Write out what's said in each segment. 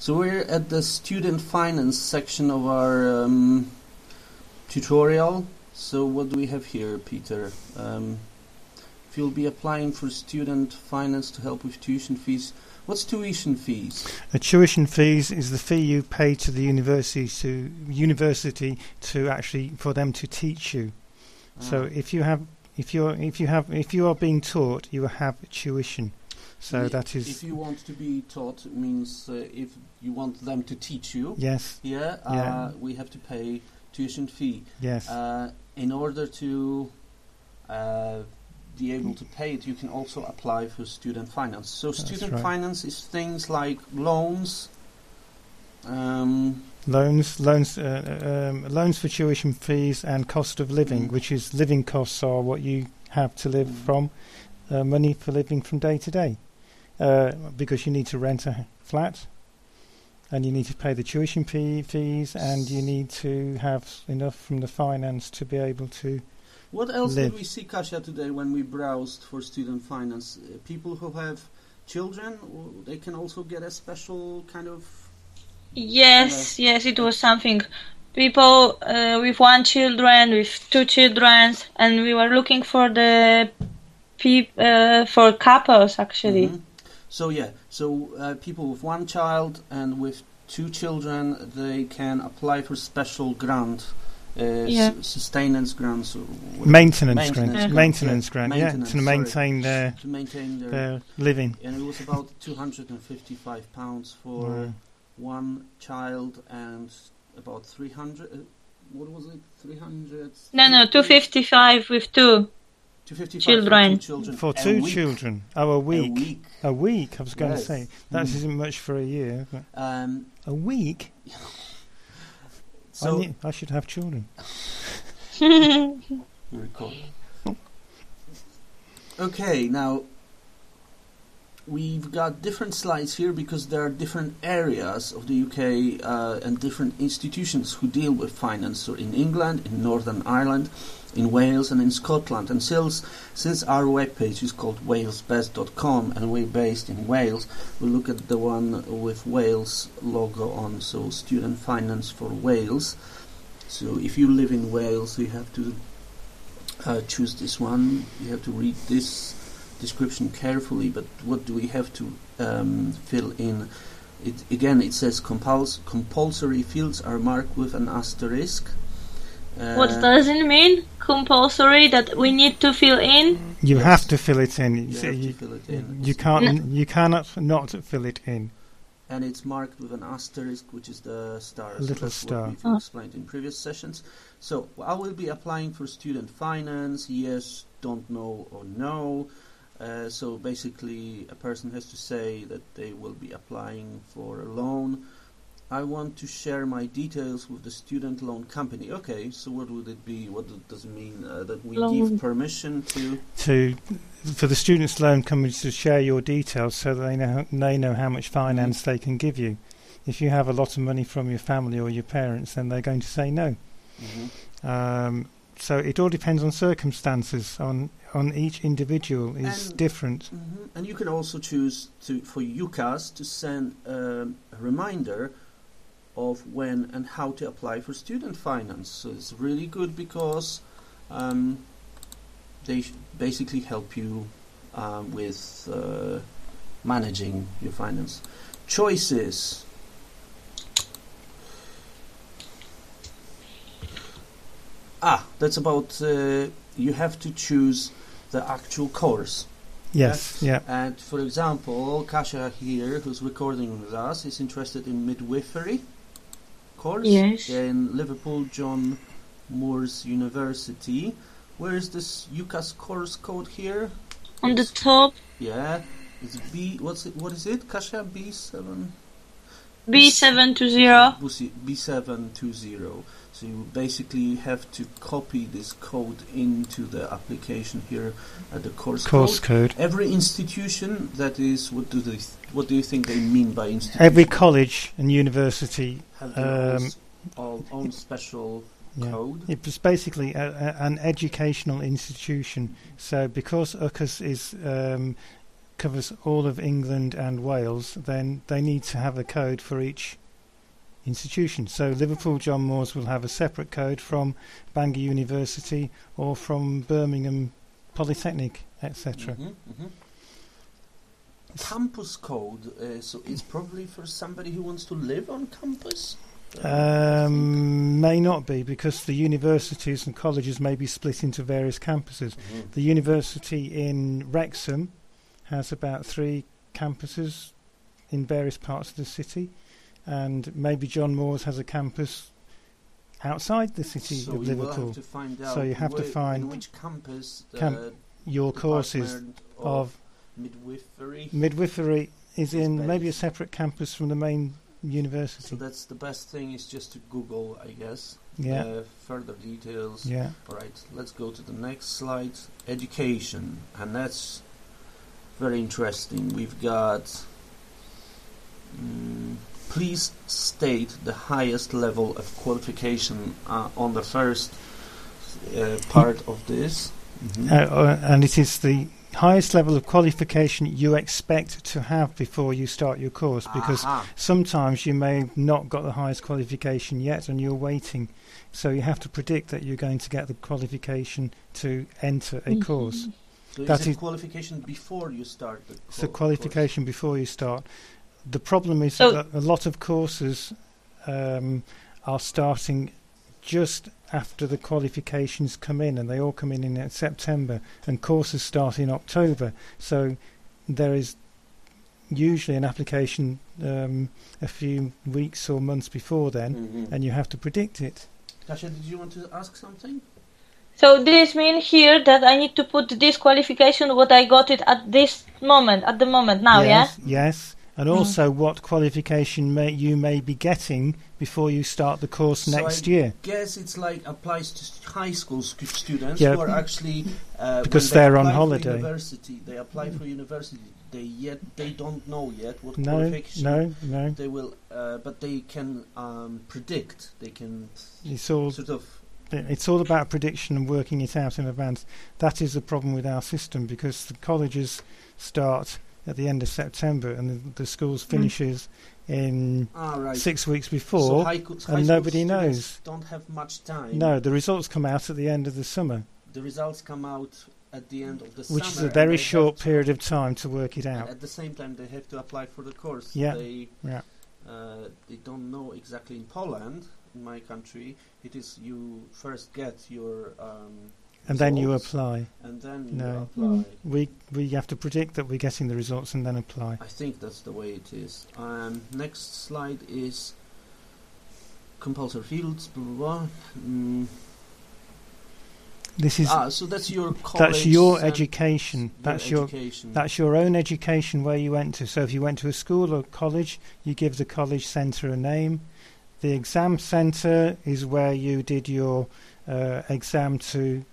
So we're at the student finance section of our tutorial. So what do we have here, Peter? If you'll be applying for student finance to help with tuition fees, what's tuition fees? A tuition fees is the fee you pay to the university to actually for them to teach you. So if you are being taught, you have tuition. So that is. If you want to be taught, it means if you want them to teach you. Yes. We have to pay tuition fee. Yes. In order to be able to pay it, you can also apply for student finance. So student finance is things like loans. Loans for tuition fees and cost of living, which is living costs are what you have to live from, money for living from day to day, because you need to rent a flat, and you need to pay the tuition fees, and you need to have enough from the finance to be able to. What else did we see, Kasia, today when we browsed for student finance? People who have children, they can also get a special kind of. Yes, it was something. People with one children, with two children, and we were looking for the for couples actually. Mm-hmm. So people with one child and with two children, they can apply for special grant, sustenance grants, maintenance grant, to maintain their living. And it was about £255 for one child and about 300. What was it? 300? No, 255 with two. 255 children. For two children. Oh, a week. A week. I was going to say that isn't much for a year. But a week. So I should have children. Okay, now we've got different slides here because there are different areas of the UK and different institutions who deal with finance. So in England, in Northern Ireland, in Wales and in Scotland. And since our webpage is called walesbest.com and we're based in Wales, we'll look at the one with Wales logo on, so Student Finance for Wales. So if you live in Wales, you have to choose this one. You have to read this description carefully, but what do we have to fill in? It says compulsory fields are marked with an asterisk. What does it mean? Compulsory, that we need to fill in? You have to fill it in. You cannot not fill it in. And it's marked with an asterisk, which is the star. A little star. What we've explained in previous sessions. So I will be applying for student finance. Yes, don't know, or no. So basically, a person has to say that they will be applying for a loan. I want to share my details with the student loan company. Okay, so what would it be? What does it mean? That we give permission for the students' loan company to share your details, so that they know how much finance they can give you. If you have a lot of money from your family or your parents, then they're going to say no. So it all depends on circumstances. On each individual is different. And you can also choose for UCAS to send a reminder of when and how to apply for student finance. So it's really good because they basically help you with managing your finance. Choices. That's about you have to choose the actual course. Yes, yeah. And for example, Kasia here, who's recording with us, is interested in midwifery course in Liverpool John Moores University. Where is this UCAS course code here? On the top. Yeah, it's B. What is it, Kasia? B7. B720. B720. So you basically have to copy this code into the application here at the course code. Every institution, that is, what do you think they mean by institution? Every college and university have their own special code. It was basically an educational institution. So because UCAS is covers all of England and Wales, then they need to have a code for each institution. So Liverpool John Moores will have a separate code from Bangor University or from Birmingham Polytechnic, etc. Campus code, so it's probably for somebody who wants to live on campus? May not be, because the universities and colleges may be split into various campuses. The university in Wrexham has about 3 campuses in various parts of the city, and maybe John Moores has a campus outside the city so of Liverpool. Have to find out so you have to find in which campus your courses of midwifery. Midwifery is in maybe a separate campus from the main university. So that's the best thing, is just to Google, I guess. Yeah. Further details. Yeah. All right, let's go to the next slide. Education, and that's very interesting. We've got. Please state the highest level of qualification on the first part of this. And it is the highest level of qualification you expect to have before you start your course, because sometimes you may have not got the highest qualification yet and you're waiting. So you have to predict that you're going to get the qualification to enter a course. So that is qualification before you start the course? It's a qualification before you start. The problem is that a lot of courses are starting just after the qualifications come in, and they all come in September, and courses start in October. So there is usually an application a few weeks or months before then, and you have to predict it. Kasia, did you want to ask something? So this means here that I need to put this qualification, what I got it at the moment now, yes, yeah? Yes. And also what qualification you may be getting before you start the course next year. I guess it's like applies to high school students who are actually because they're on holiday. They apply for university. They don't know yet what qualification they will, but they can predict. They can It's all about prediction and working it out in advance. That is the problem with our system, because the colleges start at the end of September and the schools finishes in 6 weeks before, so and nobody knows. Don't have much time. No, the results come out at the end of the summer. The results come out at the end of the summer, which is a very short period of time to work it out. At the same time, they have to apply for the course. Yeah. They don't know exactly in Poland. In my country, it is you first get your and then you apply. And then you apply. We have to predict that we're getting the results and then apply. I think that's the way it is. Next slide is compulsory fields. Blah, blah, blah. This is so that's your college. That's your education. That's your own education where you went to. So if you went to a school or college, you give the college centre a name. The exam centre is where you did your exam to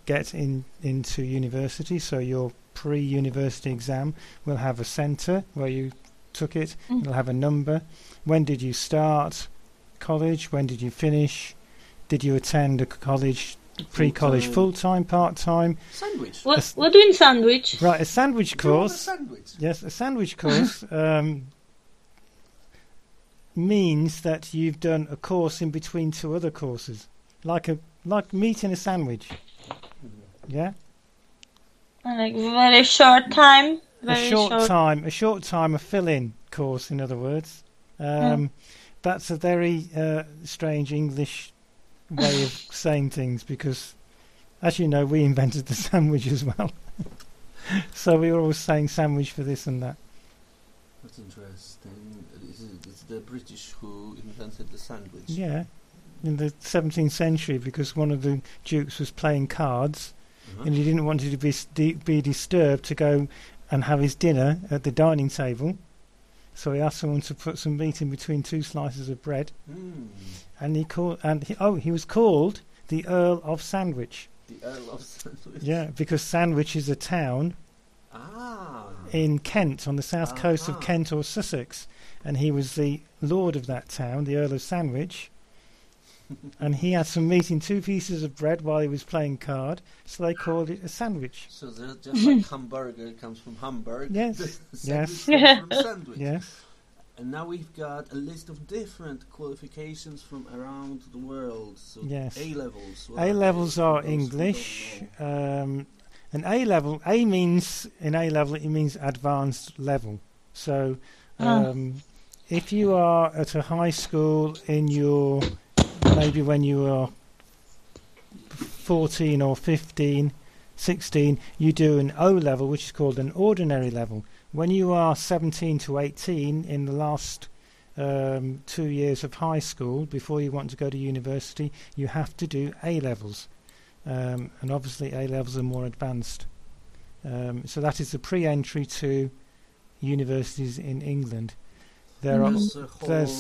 get into university. So your pre-university exam will have a centre where you took it. It'll have a number. When did you start college? When did you finish? Did you attend a college? Pre-college, full-time, part-time. Sandwich. What do you mean sandwich? Right, a sandwich course. A sandwich? Yes, a sandwich course means that you've done a course in between 2 other courses, like meat in a sandwich. Yeah. Like very short time. A short time, a fill-in course. In other words, that's a very strange English way of saying things, because as you know, we invented the sandwich as well. So we were always saying sandwich for this and that. That's interesting. It's the British who invented the sandwich. Yeah, in the 17th century, because one of the dukes was playing cards and he didn't want to be disturbed to go and have his dinner at the dining table. So he asked someone to put some meat in between 2 slices of bread, and he was called the Earl of Sandwich. The Earl of Sandwich. Yeah, because Sandwich is a town in Kent, on the south coast of Kent or Sussex, and he was the lord of that town, the Earl of Sandwich. and he had some meat in 2 pieces of bread while he was playing card, so they called it a sandwich. So just like hamburger comes from Hamburg, Yes. sandwich Yes. comes from sandwich. Yes. And now we've got a list of different qualifications from around the world. So Yes. A-levels. A levels are those who don't English. know. An A level, A means in A level it means advanced level. So if you are at a high school in your maybe when you are 14 or 15, 16, you do an O level, which is called an ordinary level. When you are 17 to 18 in the last 2 years of high school before you want to go to university, you have to do A levels. And obviously A levels are more advanced. So that is the pre-entry to universities in England. There's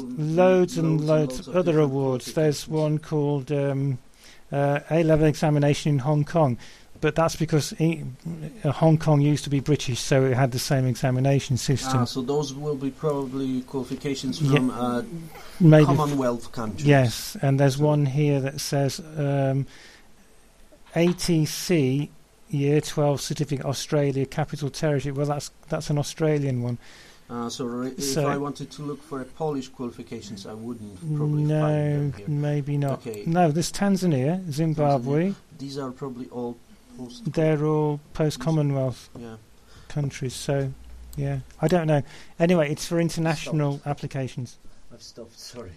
loads and loads of other awards. There's one called A-level examination in Hong Kong, but that's because Hong Kong used to be British, so it had the same examination system. So those will be probably qualifications from maybe Commonwealth countries. Yes, and there's one here that says ATC Year 12 Certificate Australia Capital Territory. Well, that's an Australian one. If I wanted to look for a Polish qualifications, I wouldn't probably find them here. Maybe not. Okay. No, there's Tanzania, Zimbabwe. These are probably all post. They're all post-Commonwealth countries. So, yeah, I don't know. Anyway, it's for international applications. I've stopped. Sorry.